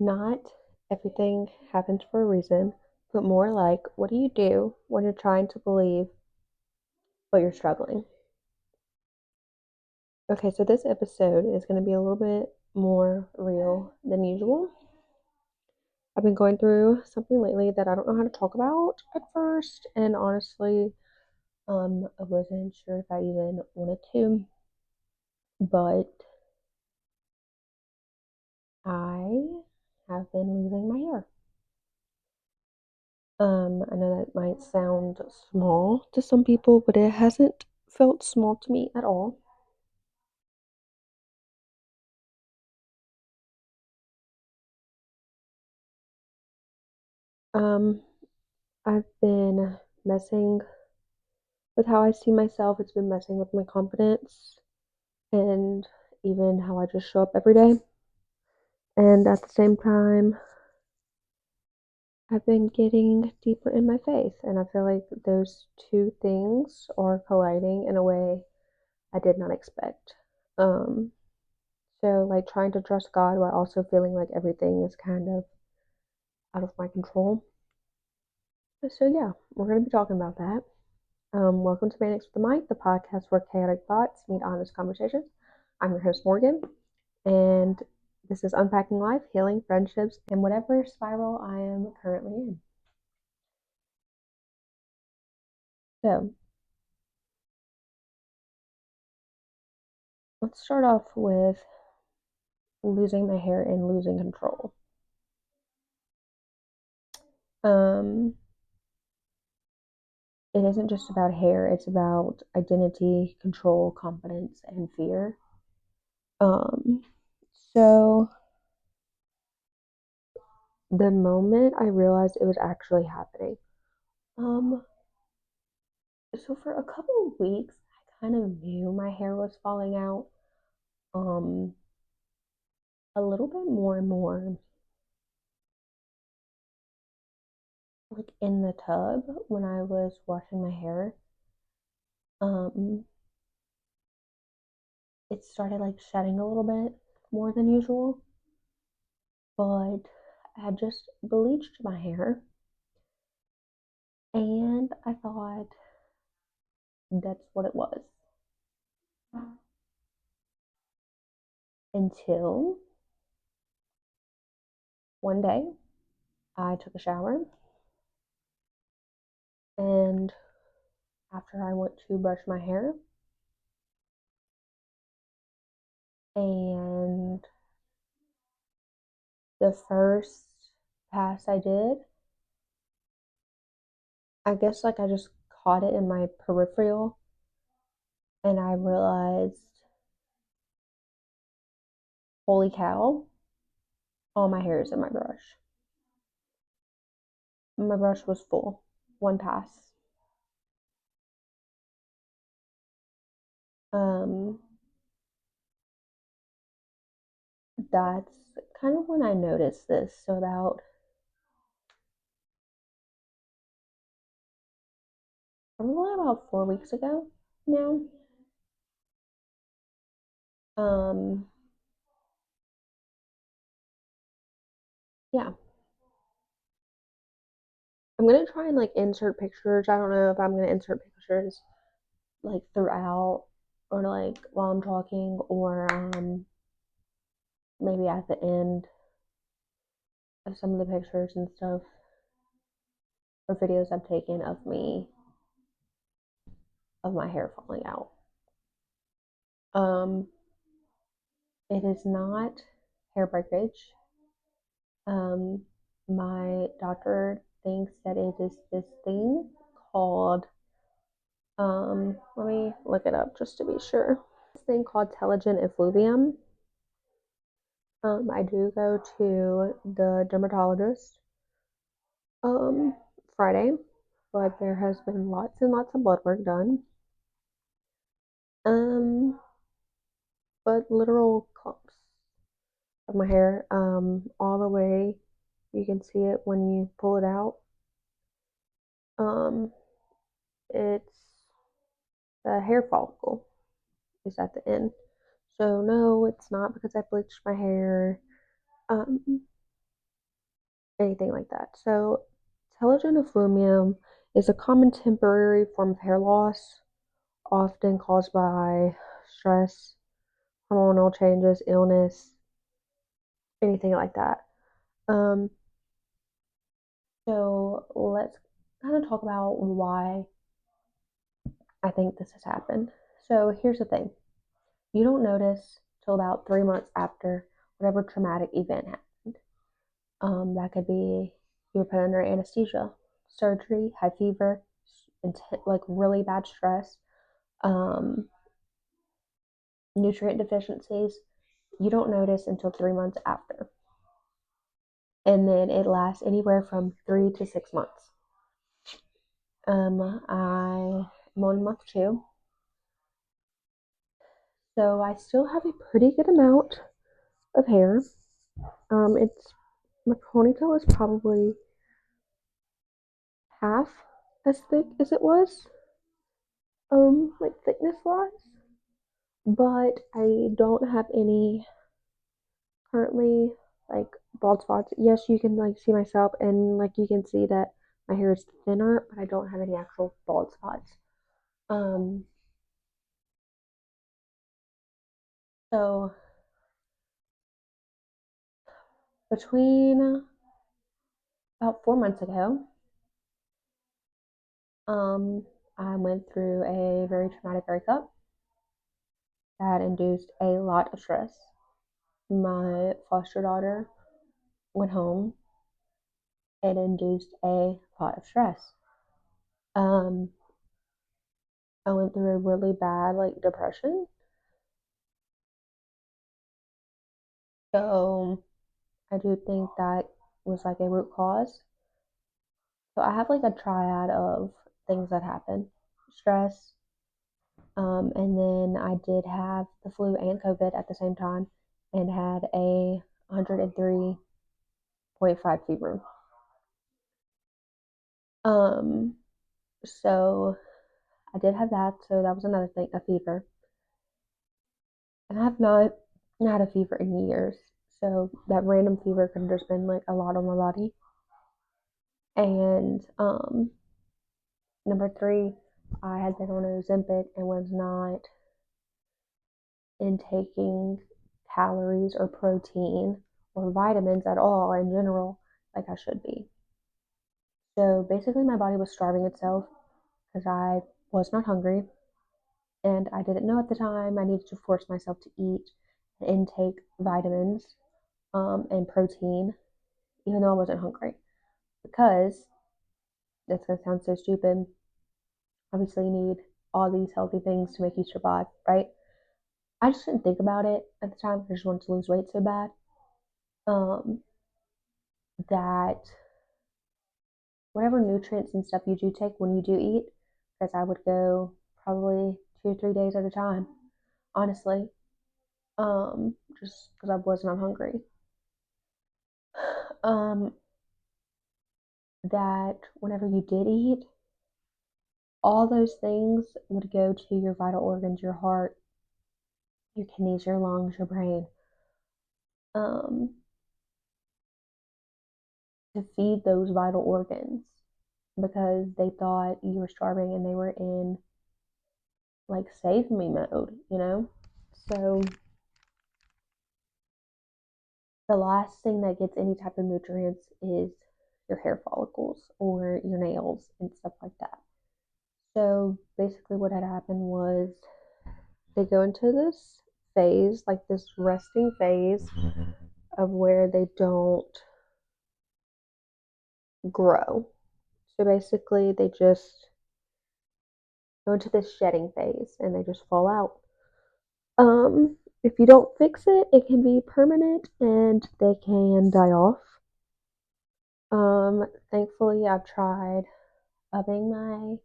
Not everything happens for a reason, but more like, what do you do when you're trying to believe but you're struggling? Okay, so this episode is going to be a little bit more real than usual. I've been going through something lately that I don't know how to talk about at first, and honestly, I wasn't sure if I even wanted to, but I have been losing my hair. I know that might sound small to some people, but it hasn't felt small to me at all. Um, I've been messing with how I see myself. It's been messing with my confidence and even how I just show up every day. And at the same time, I've been getting deeper in my faith. And I feel like those two things are colliding in a way I did not expect. Um, so, like, trying to trust God while also feeling like everything is kind of out of my control. So, yeah, we're going to be talking about that. Welcome to Manics with the Mic, the podcast where chaotic thoughts meet honest conversations. I'm your host, Morgan, and this is Unpacking Life, Healing Friendships, and whatever spiral I am currently in. So, let's start off with losing my hair and losing control. Um, it isn't just about hair, it's about identity, control, confidence, and fear. Um, so, the moment I realized it was actually happening, um, so for a couple of weeks, I kind of knew my hair was falling out. Um, a little bit more and more, like in the tub when I was washing my hair. Um, it started like shedding a little bit more than usual, but I had just bleached my hair, and I thought that's what it was until one day I took a shower, and after I went to brush my hair, and the first pass I did, I guess like I just caught it in my peripheral and I realized, holy cow, all my hair is in my brush. My brush was full. One pass. Um, that's kind of when I noticed this. So probably about 4 weeks ago now. Um, yeah. I'm gonna try and like insert pictures. I don't know if I'm gonna insert pictures like throughout or like while I'm talking or maybe at the end of some of the pictures and stuff or videos I've taken of me of my hair falling out. Um, it is not hair breakage. Um, my doctor thinks that it is this thing called let me look it up just to be sure. This thing called telogen effluvium. I do go to the dermatologist um Friday, but there has been lots and lots of blood work done. Um, but literal clumps of my hair, all the way. You can see it when you pull it out. Um, it's the hair follicle is at the end. So no, it's not because I bleached my hair. Um, anything like that. So, telogen effluvium is a common temporary form of hair loss, often caused by stress, hormonal changes, illness, anything like that. Um, so let's kind of talk about why I think this has happened. So here's the thing. You don't notice till about 3 months after whatever traumatic event happened. That could be you were put under anesthesia, surgery, high fever, like really bad stress, um, nutrient deficiencies. You don't notice until 3 months after. And then it lasts anywhere from 3 to 6 months. I'm on month two, so I still have a pretty good amount of hair. It's my ponytail is probably half as thick as it was, like thickness wise, but I don't have any currently like bald spots. Yes, you can like see myself and like you can see that my hair is thinner, but I don't have any actual bald spots. Um, so between about 4 months ago, um, I went through a very traumatic breakup that induced a lot of stress. My foster daughter went home. It induced a lot of stress. Um, I went through a really bad like depression. So I do think that was like a root cause. So I have like a triad of things that happen. Stress, and then I did have the flu and COVID at the same time and had a 103.5 fever. Um, so I did have that, so that was another thing, a fever. And I have not had a fever in years. So that random fever could have just been like a lot on my body. And number three, I had been on Ozempic and was not intaking calories or protein or vitamins at all in general like I should be. So basically, my body was starving itself because I was not hungry and I didn't know at the time I needed to force myself to eat and intake vitamins and protein, even though I wasn't hungry. Because that's going to sound so stupid. Obviously, you need all these healthy things to make you survive, right? I just didn't think about it at the time. I just wanted to lose weight so bad um, that whatever nutrients and stuff you do take when you do eat, because I would go probably 2 or 3 days at a time, honestly, just because I was not hungry. Um, that whenever you did eat, all those things would go to your vital organs, your heart, your kidneys, your lungs, your brain, um, to feed those vital organs because they thought you were starving and they were in like save me mode, you know? So the last thing that gets any type of nutrients is your hair follicles or your nails and stuff like that. So basically, what had happened was they go into this phase, like this resting phase of where they don't grow. So basically, they just go into this shedding phase and they just fall out. If you don't fix it, it can be permanent and they can die off. Thankfully, I've tried upping my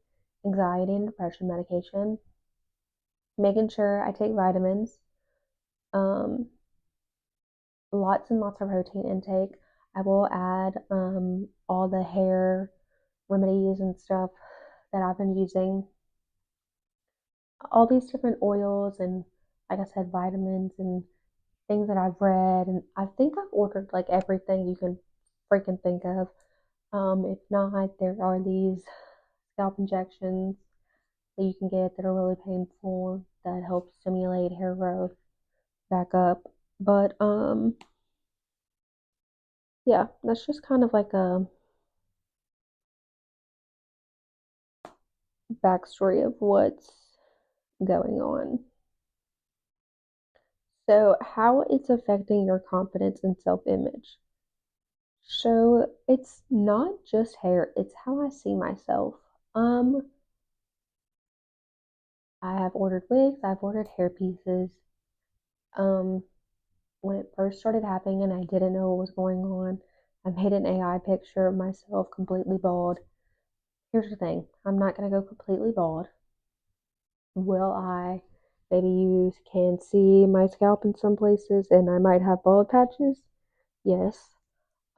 anxiety and depression medication, making sure I take vitamins, um, lots and lots of protein intake. I will add all the hair remedies and stuff that I've been using, all these different oils and, like I said, vitamins and things that I've read. And I think I've ordered like everything you can freaking think of. If not, there are these scalp injections that you can get that are really painful that help stimulate hair growth back up. But yeah, that's just kind of like a backstory of what's going on. So, how it's affecting your confidence and self-image. So, it's not just hair, it's how I see myself. Um, I have ordered wigs, I've ordered hair pieces. Um, when it first started happening and I didn't know what was going on, I made an AI picture of myself completely bald. Here's the thing, I'm not gonna go completely bald. Will I? Maybe you can see my scalp in some places and I might have bald patches. Yes.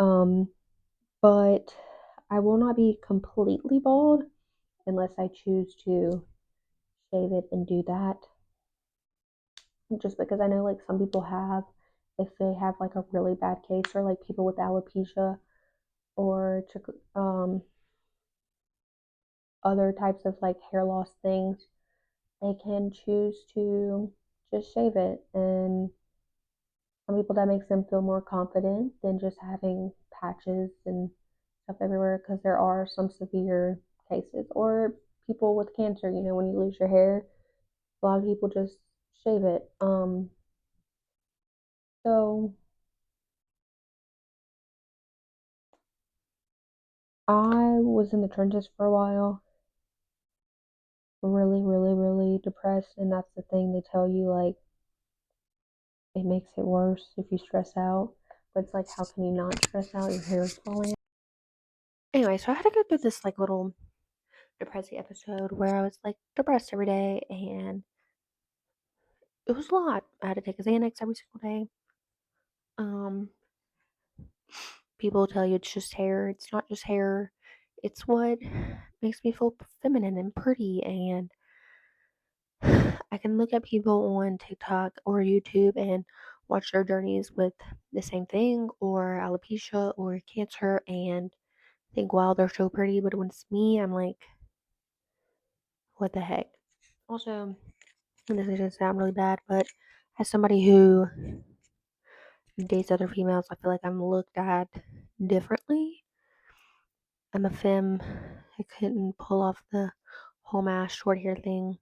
Um, but I will not be completely bald unless I choose to shave it and do that. Just because I know like some people have, if they have like a really bad case, or like people with alopecia or other types of like hair loss things, they can choose to just shave it. And some people, that makes them feel more confident than just having patches and stuff everywhere, because there are some severe cases, or people with cancer, when you lose your hair, a lot of people just shave it. So I was in the trenches for a while, really, really, really depressed, and that's the thing they tell you, like, it makes it worse if you stress out. But it's like, how can you not stress out? Your hair is falling. Anyway, so I had to go through this like little depressing episode where I was like depressed every day, and it was a lot. I had to take a Xanax every single day. Um, People tell you it's just hair. It's not just hair. It's what makes me feel feminine and pretty. And I can look at people on TikTok or YouTube and watch their journeys with the same thing, or alopecia or cancer, and think, wow, they're so pretty. But when it's me, I'm like, what the heck? Also, and this is gonna sound really bad, but as somebody who dates other females, I feel like I'm looked at differently. I'm a femme. I couldn't pull off the whole mass short hair thing.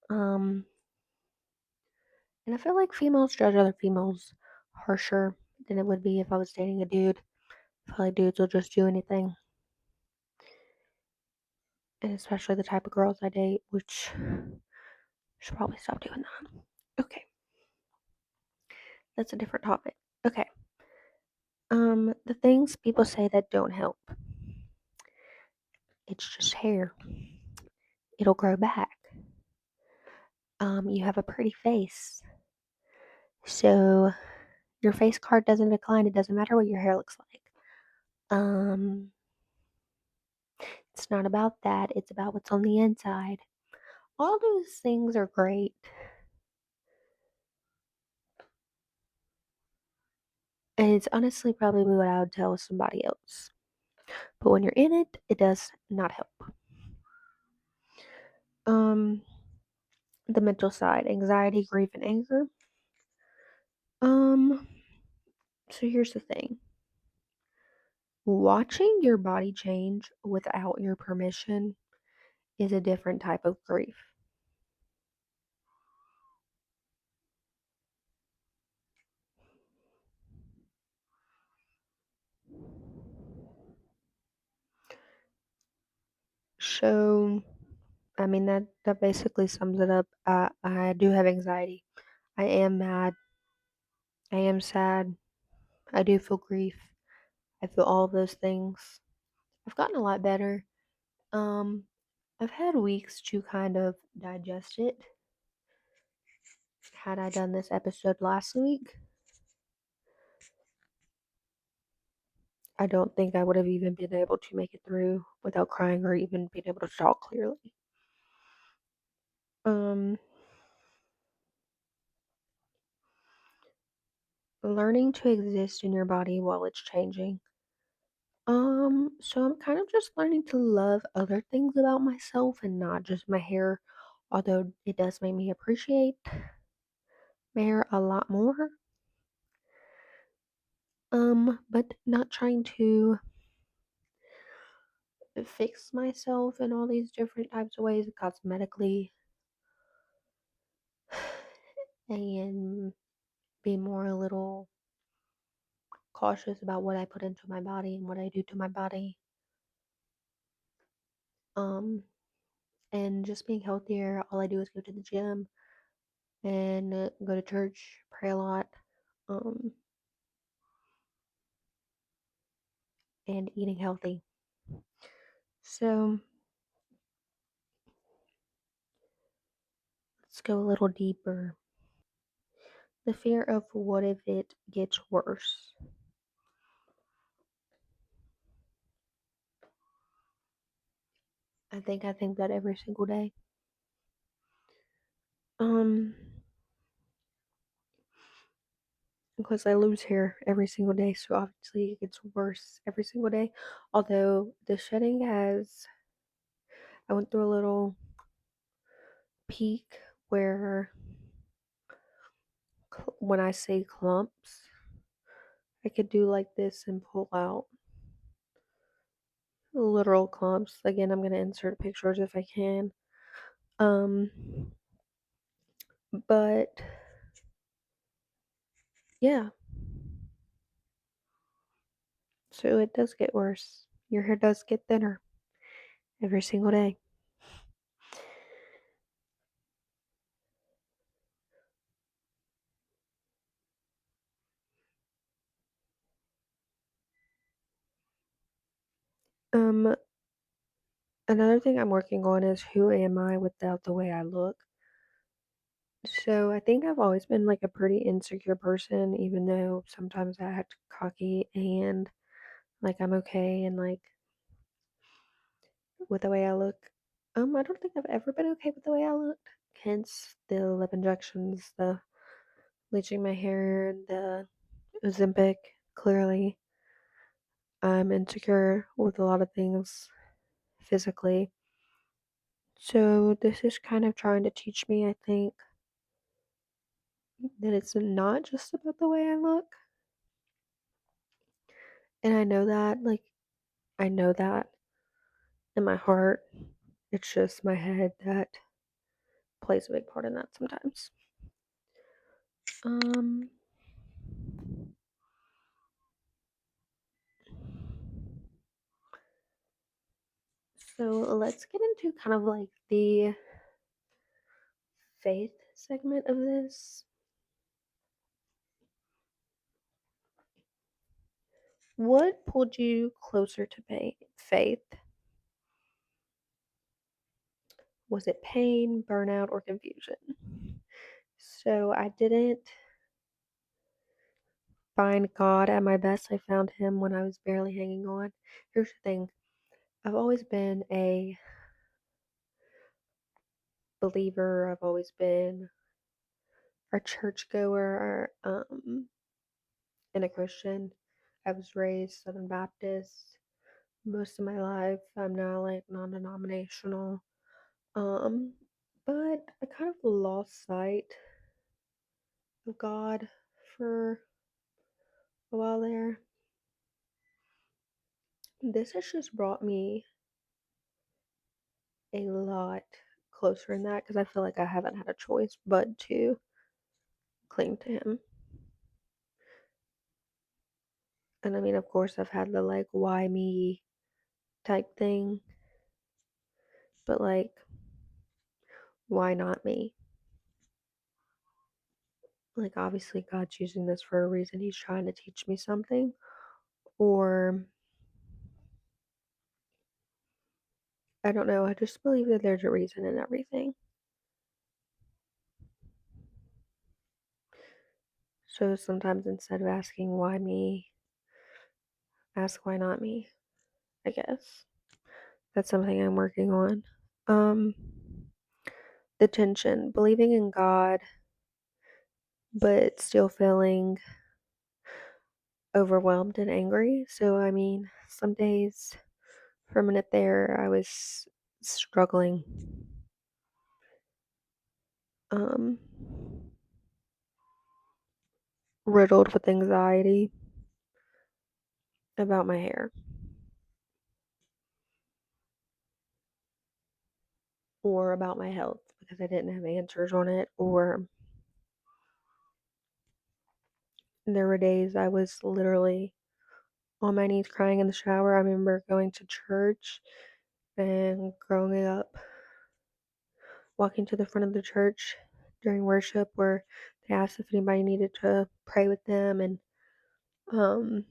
Um, and I feel like females judge other females harsher than it would be if I was dating a dude. I feel like dudes will just do anything, and especially the type of girls I date, which I should probably stop doing that. Okay, that's a different topic. Okay. The things people say that don't help. It's just hair. It'll grow back. You have a pretty face. So your face card doesn't decline. It doesn't matter what your hair looks like. Um, it's not about that. It's about what's on the inside. All those things are great. And it's honestly probably what I would tell somebody else. But when you're in it, it does not help. Um, the mental side, anxiety, grief, and anger. Um, so here's the thing. Watching your body change without your permission is a different type of grief. So, I mean that basically sums it up. I do have anxiety. I am mad. I am sad. I do feel grief. I feel all of those things. I've gotten a lot better. Um, I've had weeks to kind of digest it. Had I done this episode last week, I don't think I would have even been able to make it through without crying or even being able to talk clearly. Um, Learning to exist in your body while it's changing. So I'm kind of just learning to love other things about myself and not just my hair, although it does make me appreciate my hair a lot more. But not trying to fix myself in all these different types of ways, cosmetically, and be more a little cautious about what I put into my body and what I do to my body. Um, and just being healthier. All I do is go to the gym and go to church, pray a lot, um, and eating healthy. So let's go a little deeper. The fear of what if it gets worse. I think that every single day. Um, because I lose hair every single day, so obviously it gets worse every single day. Although the shedding has, I went through a little peak where when I say clumps, I could do like this and pull out literal clumps. Again, I'm gonna insert pictures if I can. Um, but yeah, so it does get worse. Your hair does get thinner every single day. Um, Another thing I'm working on is who am I without the way I look. So I think I've always been like a pretty insecure person, even though sometimes I act cocky and like I'm okay and like with the way I look. I don't think I've ever been okay with the way I looked. Hence the lip injections, the bleaching my hair, the Ozempic. Clearly, I'm insecure with a lot of things physically. So this is kind of trying to teach me, I think, that it's not just about the way I look. And I know that in my heart. It's just my head that plays a big part in that sometimes. Um, so let's get into kind of like the faith segment of this. What pulled you closer to faith? Was it pain, burnout, or confusion? So I didn't find God at my best. I found him when I was barely hanging on. Here's the thing. I've always been a believer. I've always been a churchgoer, and a Christian. I was raised Southern Baptist most of my life. I'm now like non-denominational. Um, but I kind of lost sight of God for a while there. This has just brought me a lot closer in that because I feel like I haven't had a choice but to cling to him. And I mean, of course, I've had the like, why me type thing, but like, why not me? Like, obviously, God's using this for a reason. He's trying to teach me something, or I don't know. I just believe that there's a reason in everything. So sometimes instead of asking why me, ask why not me, I guess. That's something I'm working on. Um, the tension, believing in God, but still feeling overwhelmed and angry. So, I mean, some days for a minute there, I was struggling, um, riddled with anxiety about my hair or about my health because I didn't have answers on it. Or there were days I was literally on my knees crying in the shower. I remember going to church and growing up, walking to the front of the church during worship where they asked if anybody needed to pray with them. And um,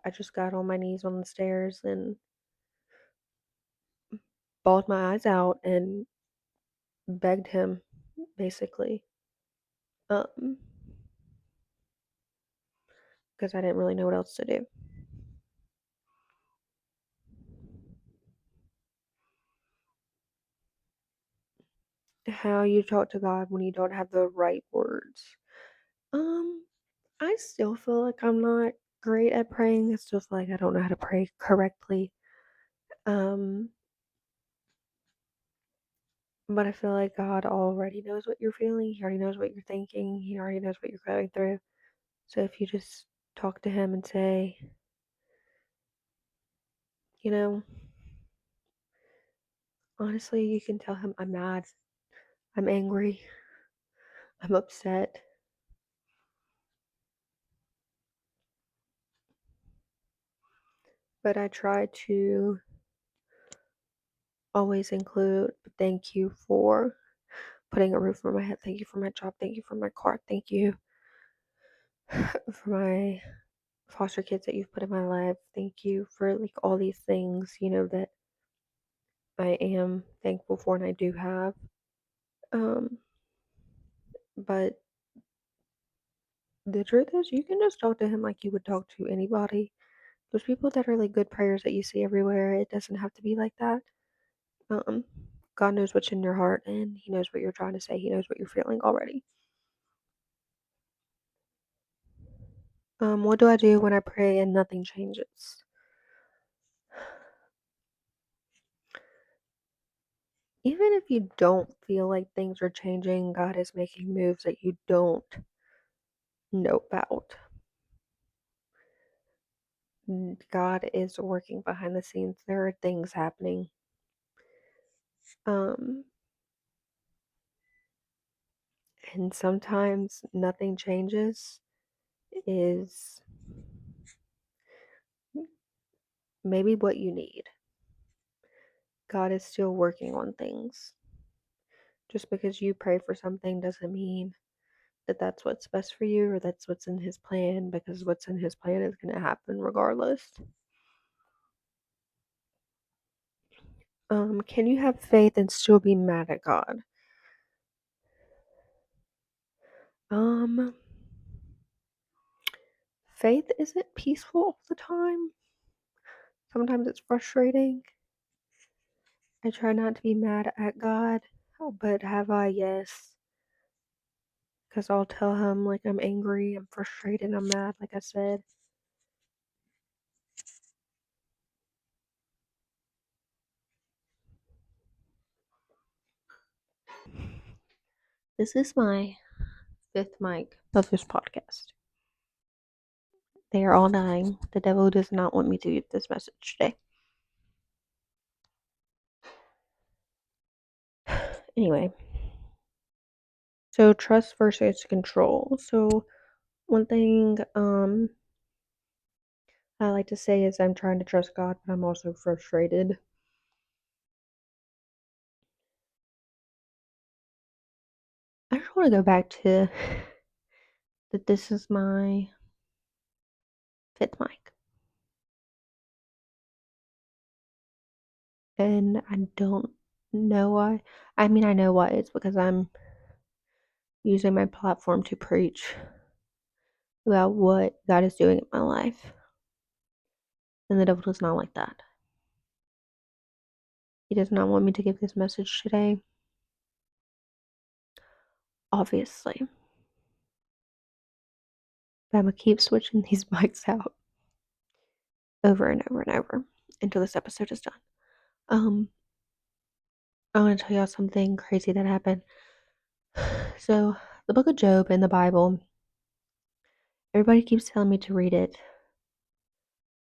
I just got on my knees on the stairs and bawled my eyes out and begged him, basically, um, because I didn't really know what else to do. How you talk to God when you don't have the right words. Um, I still feel like I'm not great at praying. I still feel like I don't know how to pray correctly. Um, but I feel like God already knows what you're feeling. He already knows what you're thinking. He already knows what you're going through. So if you just talk to him and say, you know, honestly, you can tell him I'm mad, I'm angry, I'm upset. But I try to always include thank you for putting a roof over my head. Thank you for my job. Thank you for my car. Thank you for my foster kids that you've put in my life. Thank you for like all these things, that I am thankful for and I do have. Um, but the truth is you can just talk to him like you would talk to anybody. There's people that are like good prayers that you see everywhere. It doesn't have to be like that. Um, God knows what's in your heart and he knows what you're trying to say. He knows what you're feeling already. What do I do when I pray and nothing changes? Even if you don't feel like things are changing, God is making moves that you don't know about. God is working behind the scenes. There are things happening. Um, and sometimes nothing changes is maybe what you need. God is still working on things. Just because you pray for something doesn't mean that that's what's best for you or that's what's in his plan, because what's in his plan is going to happen regardless. Can you have faith and still be mad at God? Um, Faith isn't peaceful all the time. Sometimes it's frustrating. I try not to be mad at God, but have I? Yes. Because I'll tell him, like, I'm angry, I'm frustrated, I'm mad, like I said. This is my fifth mic of this podcast. They are all dying. The devil does not want me to get this message today. Anyway, so trust versus control. So one thing I like to say is I'm trying to trust God, but I'm also frustrated. I just want to go back to that this is my fifth mic. And I don't know why. I mean, I know why. It's because I'm using my platform to preach about what God is doing in my life. And the devil does not like that. He does not want me to give this message today, obviously. But I'm gonna keep switching these mics out over and over and over until this episode is done. Um, I want to tell y'all something crazy that happened. So, the book of Job in the Bible, everybody keeps telling me to read it.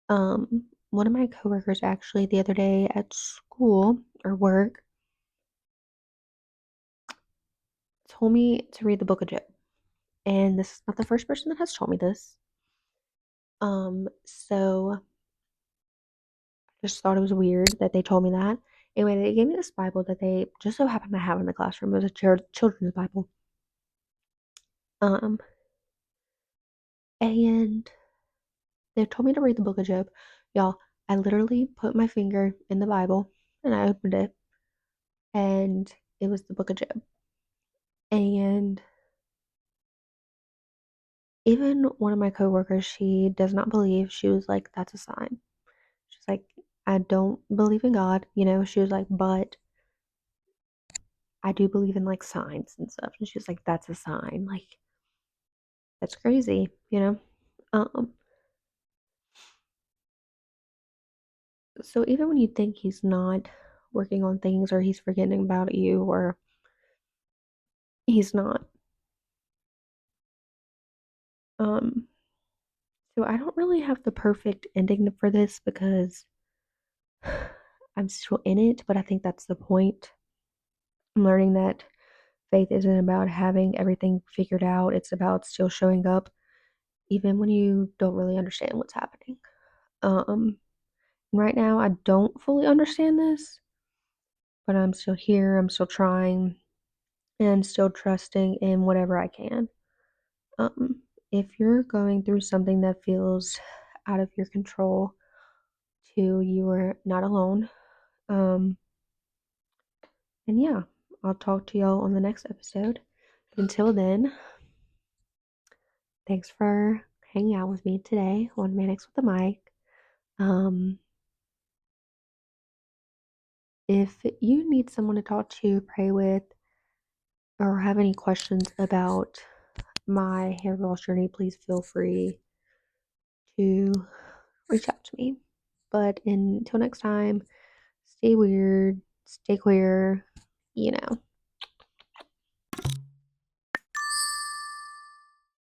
One of my coworkers actually the other day at school or work told me to read the book of Job. And this is not the first person that has told me this. So I just thought it was weird that they told me that. Anyway, they gave me this Bible that they just so happened to have in the classroom. It was a children's Bible. Um, and they told me to read the book of Job. Y'all, I literally put my finger in the Bible and I opened it, and it was the book of Job. And even one of my coworkers, she does not believe. She was like, that's a sign. She's like, I don't believe in God, She was like, but I do believe in like signs and stuff. And she's like, that's a sign. Like, that's crazy. Um, so even when you think he's not working on things or he's forgetting about you or he's not, um, so I don't really have the perfect ending for this because I'm still in it, but I think that's the point. I'm learning that faith isn't about having everything figured out. It's about still showing up even when you don't really understand what's happening. Um, right now I don't fully understand this, but I'm still here, I'm still trying, and still trusting in whatever I can. Um, if you're going through something that feels out of your control, you are not alone. Um, and yeah, I'll talk to y'all on the next episode. Until then, thanks for hanging out with me today on Mannix with the Mic. Um, if you need someone to talk to, pray with, or have any questions about my hair loss journey, please feel free to reach out to me. But until next time, stay weird, stay queer, you know.